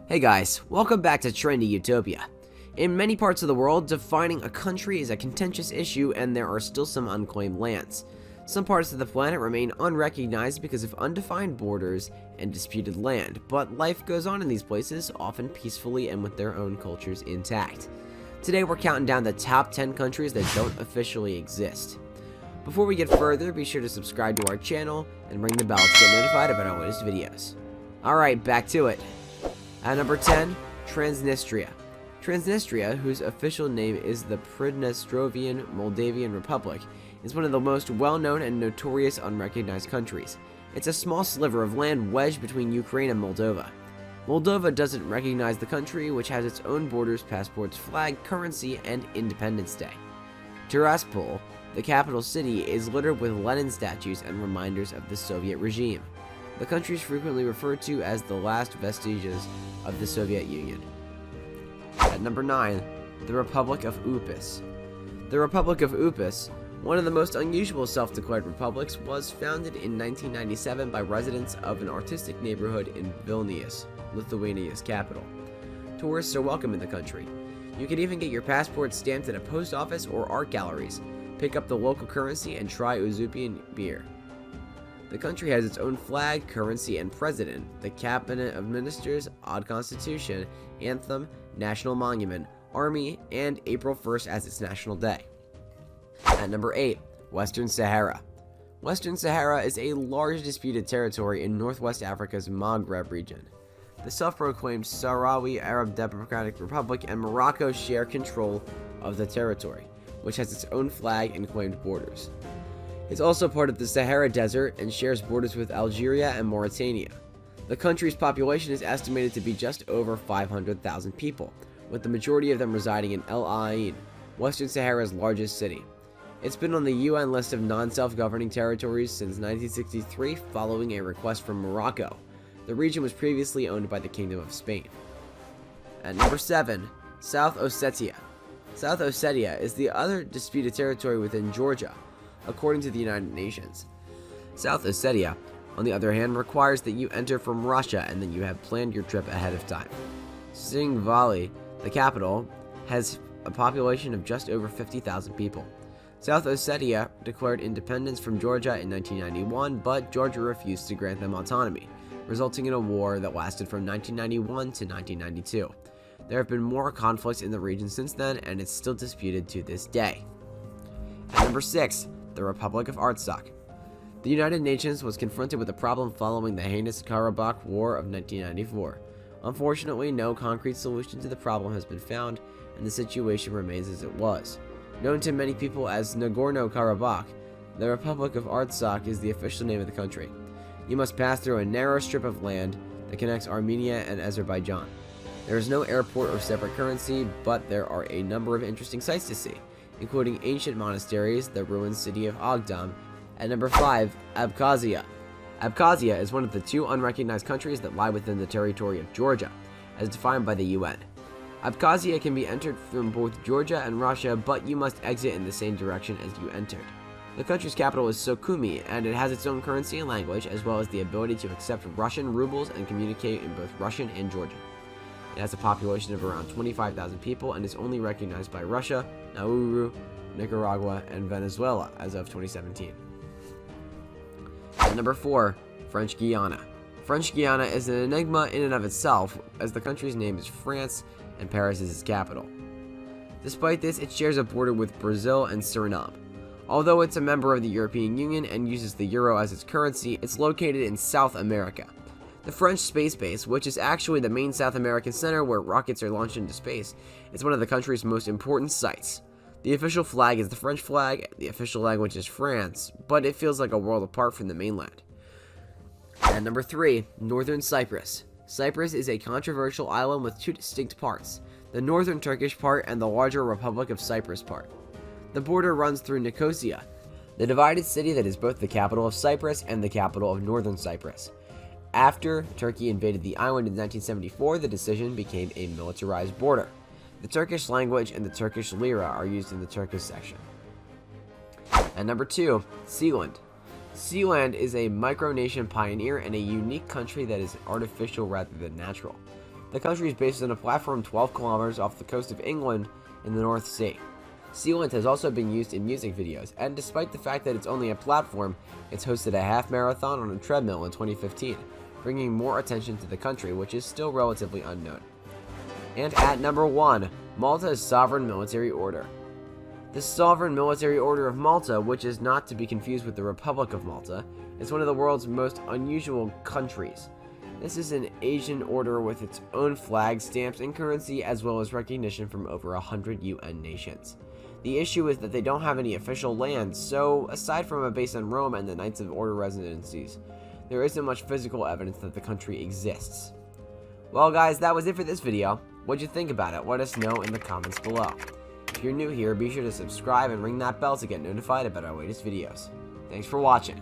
Hey guys, welcome back to Trendy Utopia. In many parts of the world, defining a country is a contentious issue and there are still some unclaimed lands. Some parts of the planet remain unrecognized because of undefined borders and disputed land, but life goes on in these places, often peacefully and with their own cultures intact. Today we're counting down the top 10 countries that don't officially exist. Before we get further, be sure to subscribe to our channel and ring the bell to get notified about our latest videos. Alright, back to it. At number 10, Transnistria. Transnistria, whose official name is the Pridnestrovian Moldavian Republic, is one of the most well-known and notorious unrecognized countries. It's a small sliver of land wedged between Ukraine and Moldova. Moldova doesn't recognize the country, which has its own borders, passports, flag, currency, and Independence Day. Tiraspol, the capital city, is littered with Lenin statues and reminders of the Soviet regime. The country is frequently referred to as the last vestiges of the Soviet Union. At number 9, the Republic of Upis. The Republic of Upis, one of the most unusual self-declared republics, was founded in 1997 by residents of an artistic neighborhood in Vilnius, Lithuania's capital. Tourists are welcome in the country. You can even get your passport stamped at a post office or art galleries, pick up the local currency, and try Uzupian beer. The country has its own flag, currency, and president, the cabinet of ministers, odd constitution, anthem, national monument, army, and April 1st as its national day. At number 8, Western Sahara. Western Sahara is a large disputed territory in northwest Africa's Maghreb region. The self-proclaimed Sahrawi Arab Democratic Republic and Morocco share control of the territory, which has its own flag and claimed borders. It's also part of the Sahara Desert and shares borders with Algeria and Mauritania. The country's population is estimated to be just over 500,000 people, with the majority of them residing in El Ain, Western Sahara's largest city. It's been on the UN list of non-self-governing territories since 1963 following a request from Morocco. The region was previously owned by the Kingdom of Spain. At number 7, South Ossetia. South Ossetia is the other disputed territory within Georgia, according to the United Nations. South Ossetia, on the other hand, requires that you enter from Russia and that you have planned your trip ahead of time. Tsingvali, the capital, has a population of just over 50,000 people. South Ossetia declared independence from Georgia in 1991, but Georgia refused to grant them autonomy, resulting in a war that lasted from 1991 to 1992. There have been more conflicts in the region since then, and it's still disputed to this day. At number 6, the Republic of Artsakh. The United Nations was confronted with a problem following the heinous Karabakh War of 1994. Unfortunately, no concrete solution to the problem has been found, and the situation remains as it was. Known to many people as Nagorno-Karabakh, the Republic of Artsakh is the official name of the country. You must pass through a narrow strip of land that connects Armenia and Azerbaijan. There is no airport or separate currency, but there are a number of interesting sights to see, including ancient monasteries, the ruined city of Agdam. At number 5, Abkhazia. Abkhazia is one of the two unrecognized countries that lie within the territory of Georgia, as defined by the UN. Abkhazia can be entered from both Georgia and Russia, but you must exit in the same direction as you entered. The country's capital is Sukhumi, and it has its own currency and language, as well as the ability to accept Russian rubles and communicate in both Russian and Georgian. It has a population of around 25,000 people and is only recognized by Russia, Nauru, Nicaragua, and Venezuela as of 2017. At number 4, French Guiana. French Guiana is an enigma in and of itself, as the country's name is France and Paris is its capital. Despite this, it shares a border with Brazil and Suriname. Although it's a member of the European Union and uses the euro as its currency, it's located in South America. The French space base, which is actually the main South American center where rockets are launched into space, is one of the country's most important sites. The official flag is the French flag, the official language is France, but it feels like a world apart from the mainland. At number 3, Northern Cyprus. Cyprus is a controversial island with two distinct parts, the northern Turkish part and the larger Republic of Cyprus part. The border runs through Nicosia, the divided city that is both the capital of Cyprus and the capital of Northern Cyprus. After Turkey invaded the island in 1974, the decision became a militarized border. The Turkish language and the Turkish lira are used in the Turkish section. At number 2, Sealand. Sealand is a micronation pioneer and a unique country that is artificial rather than natural. The country is based on a platform 12 kilometers off the coast of England in the North Sea. Sealand has also been used in music videos, and despite the fact that it's only a platform, it's hosted a half marathon on a treadmill in 2015, bringing more attention to the country, which is still relatively unknown. And at number 1, Malta's Sovereign Military Order. The Sovereign Military Order of Malta, which is not to be confused with the Republic of Malta, is one of the world's most unusual countries. This is an Asian order with its own flag, stamps, and currency, as well as recognition from over 100 UN nations. The issue is that they don't have any official land, so aside from a base in Rome and the Knights of Order residencies, there isn't much physical evidence that the country exists. Well guys, that was it for this video. What'd you think about it? Let us know in the comments below. If you're new here, be sure to subscribe and ring that bell to get notified about our latest videos. Thanks for watching.